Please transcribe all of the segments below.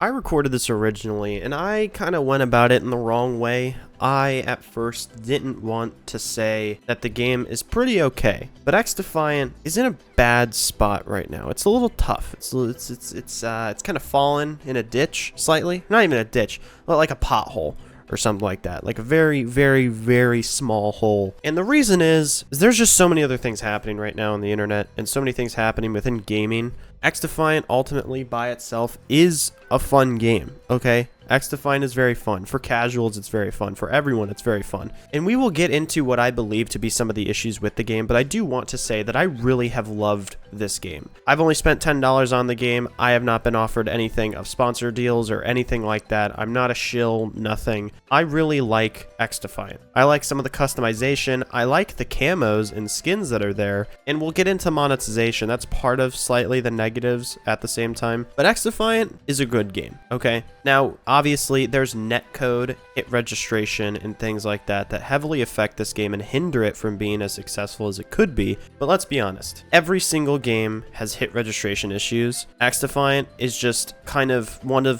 I recorded this originally, and I kind of went about it in the wrong way. I, at first, didn't want to say that the game is pretty okay, but XDefiant is in a bad spot right now. It's a little tough. It's kind of fallen in a ditch slightly. Not even a ditch, but like a pothole or something like that, like a very, very, very small hole. And the reason is there's just so many other things happening right now on the internet, and so many things happening within gaming. XDefiant ultimately by itself is a fun game, okay? XDefiant is very fun. For casuals, it's very fun. For everyone, it's very fun. And we will get into what I believe to be some of the issues with the game, but I do want to say that I really have loved this game. I've only spent $10 on the game. I have not been offered anything of sponsor deals or anything like that. I'm not a shill, nothing. I really like XDefiant. I like some of the customization. I like the camos and skins that are there, and we'll get into monetization. That's part of slightly the negatives at the same time. But XDefiant is a good game, okay? Now, obviously, there's netcode, hit registration, and things like that that heavily affect this game and hinder it from being as successful as it could be. But let's be honest, every single game has hit registration issues. XDefiant is just kind of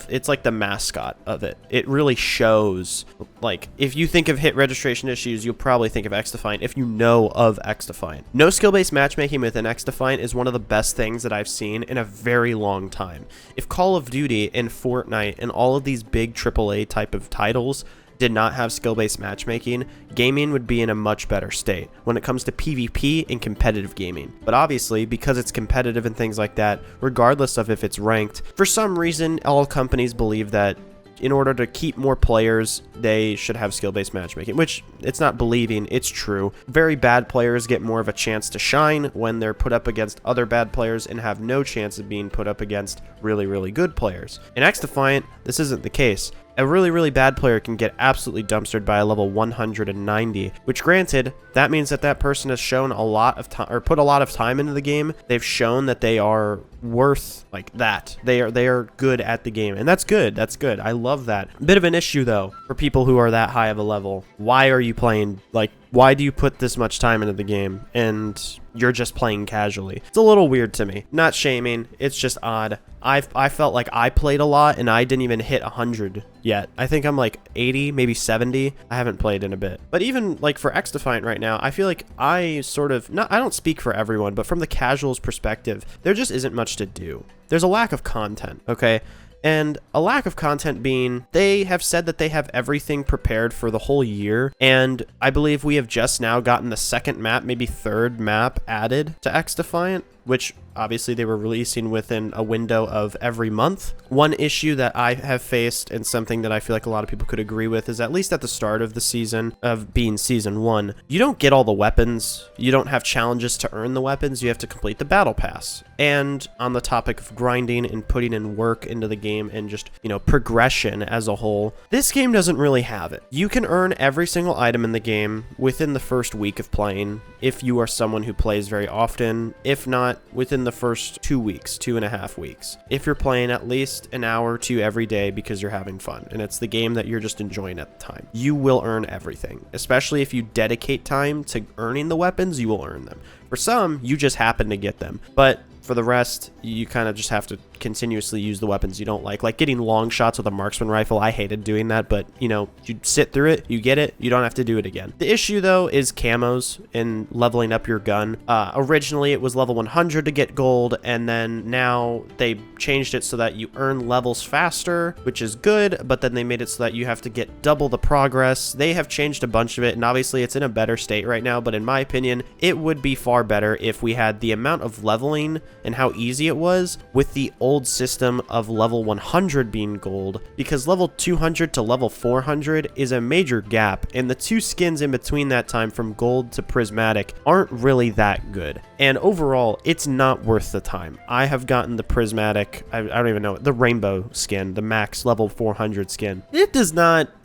it's like the mascot of it. It really shows, like, if you think of hit registration issues, you'll probably think of XDefiant if you know of XDefiant. No skill-based matchmaking within XDefiant is one of the best things that I've seen in a very long time. If Call of Duty and Fortnite and all of these big AAA type of titles did not have skill-based matchmaking, gaming would be in a much better state when it comes to PvP and competitive gaming. But obviously, because it's competitive and things like that, regardless of if it's ranked, for some reason, all companies believe that in order to keep more players, they should have skill-based matchmaking, which it's not believing, it's true. Very bad players get more of a chance to shine when they're put up against other bad players and have no chance of being put up against really, really good players. In XDefiant, this isn't the case. A really, really bad player can get absolutely dumpstered by a level 190, which granted, that means that that person has shown a lot of time, or put a lot of time into the game. They've shown that they are worth like that. They are good at the game, and that's good. That's good. I love that. Bit of an issue though for people who are that high of a level. Why are you playing, like, why do you put this much time into the game and you're just playing casually? It's a little weird to me. Not shaming, it's just odd. I felt like I played a lot and I didn't even hit 100 yet. I think I'm like 80, maybe 70. I haven't played in a bit. But even like for XDefiant right now, I feel like I sort of, I don't speak for everyone, but from the casuals perspective, there just isn't much to do. There's a lack of content, okay? And a lack of content being, they have said that they have everything prepared for the whole year, and I believe we have just now gotten the second map, maybe third map added to XDefiant, which obviously they were releasing within a window of every month. One issue that I have faced, and something that I feel like a lot of people could agree with, is at least at the start of the season, of being season 1, you don't get all the weapons. You don't have challenges to earn the weapons. You have to complete the battle pass. And on the topic of grinding and putting in work into the game and just, progression as a whole, this game doesn't really have it. You can earn every single item in the game within the first week of playing if you are someone who plays very often. If not, within the first 2 weeks, 2.5 weeks. If you're playing at least an hour or two every day because you're having fun and it's the game that you're just enjoying at the time, you will earn everything. Especially if you dedicate time to earning the weapons, you will earn them. For some, you just happen to get them. But for the rest, you kind of just have to continuously use the weapons you don't like getting long shots with a marksman rifle. I hated doing that, but you sit through it, you get it, you don't have to do it again. The issue though is camos and leveling up your gun. Originally it was level 100 to get gold, and then now they changed it so that you earn levels faster, which is good, but then they made it so that you have to get double the progress. They have changed a bunch of it, and obviously it's in a better state right now, but in my opinion, it would be far better if we had the amount of leveling and how easy it was with the old system of level 100 being gold, because level 200 to level 400 is a major gap, and the two skins in between that time from gold to prismatic aren't really that good. And overall, it's not worth the time. I have gotten the prismatic, I don't even know, the rainbow skin, the max level 400 skin.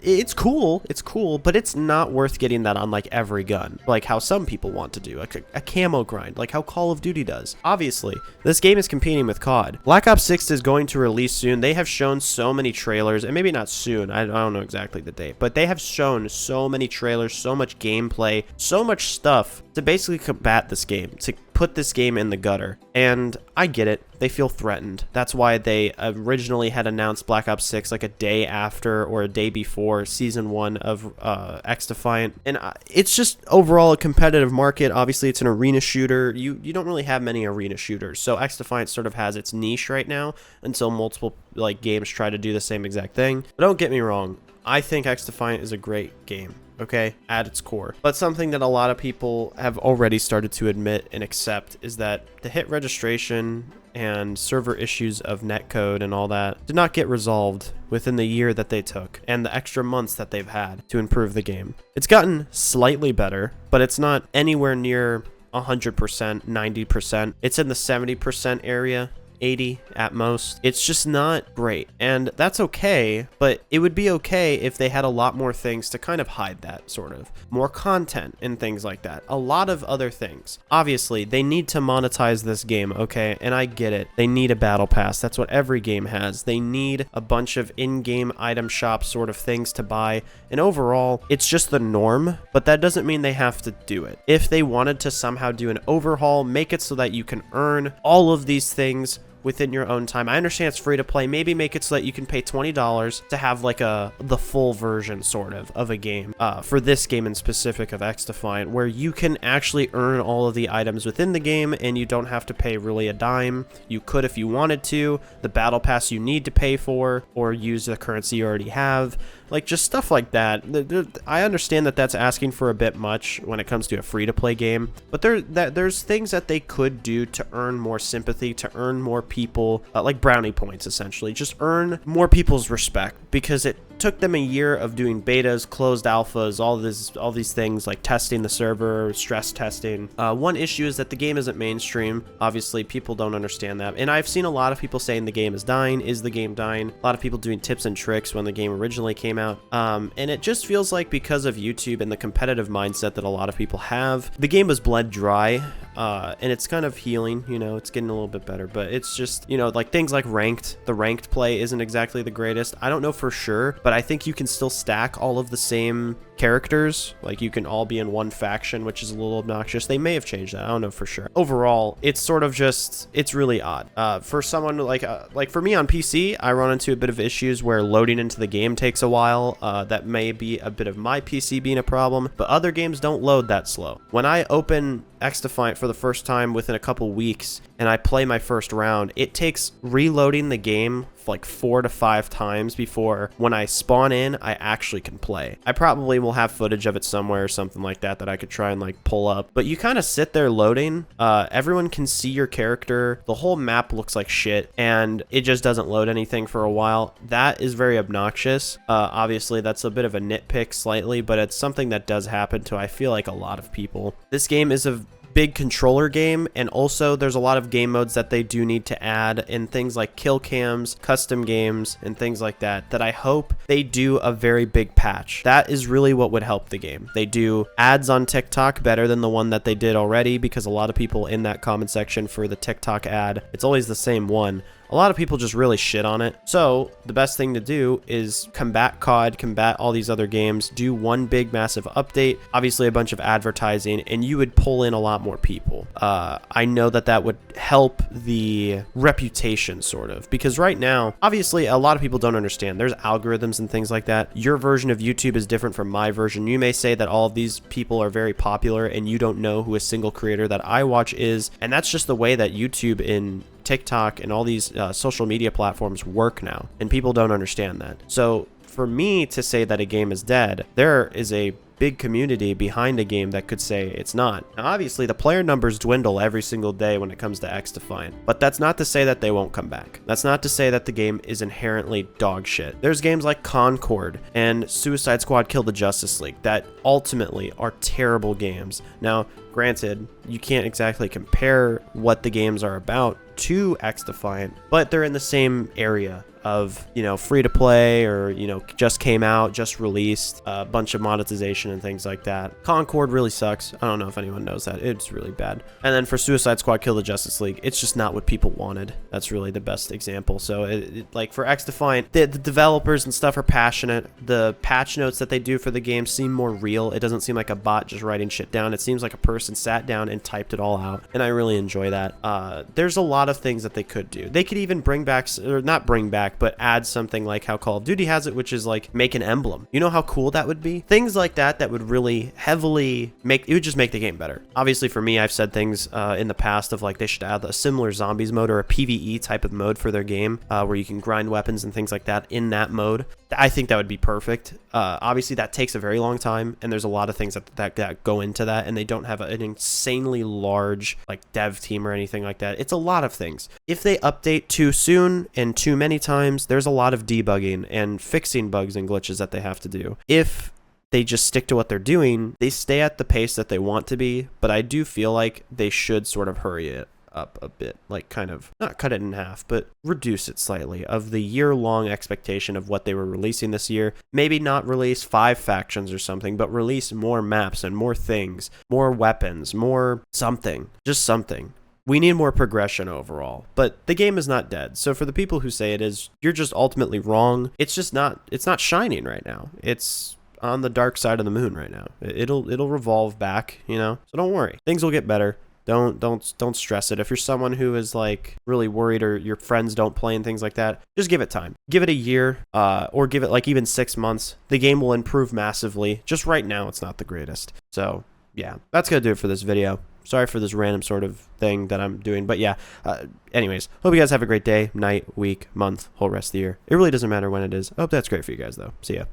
It's cool, but it's not worth getting that on like every gun, like how some people want to do, like a camo grind, like how Call of Duty does. Obviously, this game is competing with COD. Black Ops 6 is going to release soon. They have shown so many trailers, and maybe not soon, I don't know exactly the date, but they have shown so many trailers, so much gameplay, so much stuff to basically combat this game, to put this game in the gutter. And I get it. They feel threatened. That's why they originally had announced Black Ops 6 like a day after or a day before Season 1 of XDefiant. And it's just overall a competitive market. Obviously, it's an arena shooter. You don't really have many arena shooters. So XDefiant sort of has its niche right now until multiple like games try to do the same exact thing. But don't get me wrong. I think XDefiant is a great game. Okay, at its core. But something that a lot of people have already started to admit and accept is that the hit registration and server issues of netcode and all that did not get resolved within the year that they took and the extra months that they've had to improve the game. It's gotten slightly better, but it's not anywhere near 100%, 90%. It's in the 70% area. 80 at most. It's just not great, and that's okay, but it would be okay if they had a lot more things to kind of hide that, sort of more content and things like that, a lot of other things. Obviously they need to monetize this game, okay, and I get it. They need a battle pass. That's what every game has. They need a bunch of in-game item shop sort of things to buy, and overall it's just the norm, but that doesn't mean they have to do it. If they wanted to somehow do an overhaul, make it so that you can earn all of these things within your own time. I understand it's free to play. Maybe make it so that you can pay $20 to have like the full version sort of a game for this game in specific of XDefiant, where you can actually earn all of the items within the game and you don't have to pay really a dime. You could if you wanted to. The battle pass you need to pay for, or use the currency you already have. Like just stuff like that. I understand that that's asking for a bit much when it comes to a free-to-play game, but there's things that they could do to earn more sympathy, to earn more people, like brownie points essentially. Just earn more people's respect, because it took them a year of doing betas, closed alphas, all these things like testing the server, stress testing. One issue is that the game isn't mainstream. Obviously, people don't understand that. And I've seen a lot of people saying the game is dying. Is the game dying? A lot of people doing tips and tricks when the game originally came out. And it just feels like because of YouTube and the competitive mindset that a lot of people have, the game was bled dry. And it's kind of healing, you know, it's getting a little bit better, but it's just, you know, like things like the ranked play isn't exactly the greatest. I don't know for sure, but I think you can still stack all of the same characters. Like you can all be in one faction, which is a little obnoxious. They may have changed that. I don't know for sure. Overall, it's sort of just, it's really odd. For someone like for me on PC, I run into a bit of issues where loading into the game takes a while. That may be a bit of my PC being a problem, but other games don't load that slow. When I open XDefiant for the first time within a couple weeks and I play my first round, it takes reloading the game like 4 to 5 times before when I spawn in, I actually can play. I probably will have footage of it somewhere or something like that I could try and like pull up, but you kind of sit there loading. Everyone can see your character. The whole map looks like shit and it just doesn't load anything for a while. That is very obnoxious. Obviously that's a bit of a nitpick slightly, but it's something that does happen to, I feel like, a lot of people. This game is a big controller game, and also there's a lot of game modes that they do need to add in things like kill cams, custom games, and things like that I hope they do a very big patch. That is really what would help the game. They do ads on TikTok better than the one that they did already, because a lot of people in that comment section for the TikTok ad, it's always the same one. A lot of people just really shit on it. So the best thing to do is combat COD, combat all these other games, do one big massive update, obviously a bunch of advertising, and you would pull in a lot more people. I know that would help the reputation sort of, because right now, obviously a lot of people don't understand. There's algorithms and things like that. Your version of YouTube is different from my version. You may say that all of these people are very popular and you don't know who a single creator that I watch is, and that's just the way that YouTube in TikTok and all these social media platforms work now, and people don't understand that. So for me to say that a game is dead, there is a big community behind a game that could say it's not. Now, obviously, the player numbers dwindle every single day when it comes to XDefiant, but that's not to say that they won't come back. That's not to say that the game is inherently dog shit. There's games like Concord and Suicide Squad Kill the Justice League that ultimately are terrible games. Now, granted, you can't exactly compare what the games are about to XDefiant, but they're in the same area of, you know, free to play or, you know, just came out, just released, a bunch of monetization and things like that. Concord really sucks. I don't know if anyone knows that. It's really bad. And then for Suicide Squad Kill the Justice League, it's just not what people wanted. That's really the best example. So like for XDefiant, the developers and stuff are passionate. The patch notes that they do for the game seem more real. It doesn't seem like a bot just writing shit down. It seems like a person sat down and typed it all out, and I really enjoy that. There's a lot of things that they could do. They could even bring back, or not bring back, but add something like how Call of Duty has it, which is like make an emblem. You know how cool that would be? Things like that that would really heavily make, it would just make the game better. Obviously for me, I've said things in the past of like they should add a similar zombies mode or a PvE type of mode for their game where you can grind weapons and things like that in that mode. I think that would be perfect. Obviously that takes a very long time, and there's a lot of things that go into that, and they don't have an insanely large like dev team or anything like that. It's a lot of things. If they update too soon and too many times, there's a lot of debugging and fixing bugs and glitches that they have to do. If they just stick to what they're doing, they stay at the pace that they want to be, but I do feel like they should sort of hurry it up a bit, like kind of not cut it in half, but reduce it slightly of the year-long expectation of what they were releasing this year. Maybe not release 5 factions or something, but release more maps and more things, more weapons, more something, just something. We need more progression overall, but the game is not dead. So for the people who say it is, you're just ultimately wrong. It's just not, it's not shining right now. It's on the dark side of the moon right now. It'll revolve back, you know, so don't worry. Things will get better. Don't stress it. If you're someone who is like really worried or your friends don't play and things like that, just give it time. Give it a year, or give it like even 6 months. The game will improve massively. Just right now, it's not the greatest. So yeah, that's gonna do it for this video. Sorry for this random sort of thing that I'm doing, but yeah. Anyways, hope you guys have a great day, night, week, month, whole rest of the year. It really doesn't matter when it is. I hope that's great for you guys though. See ya.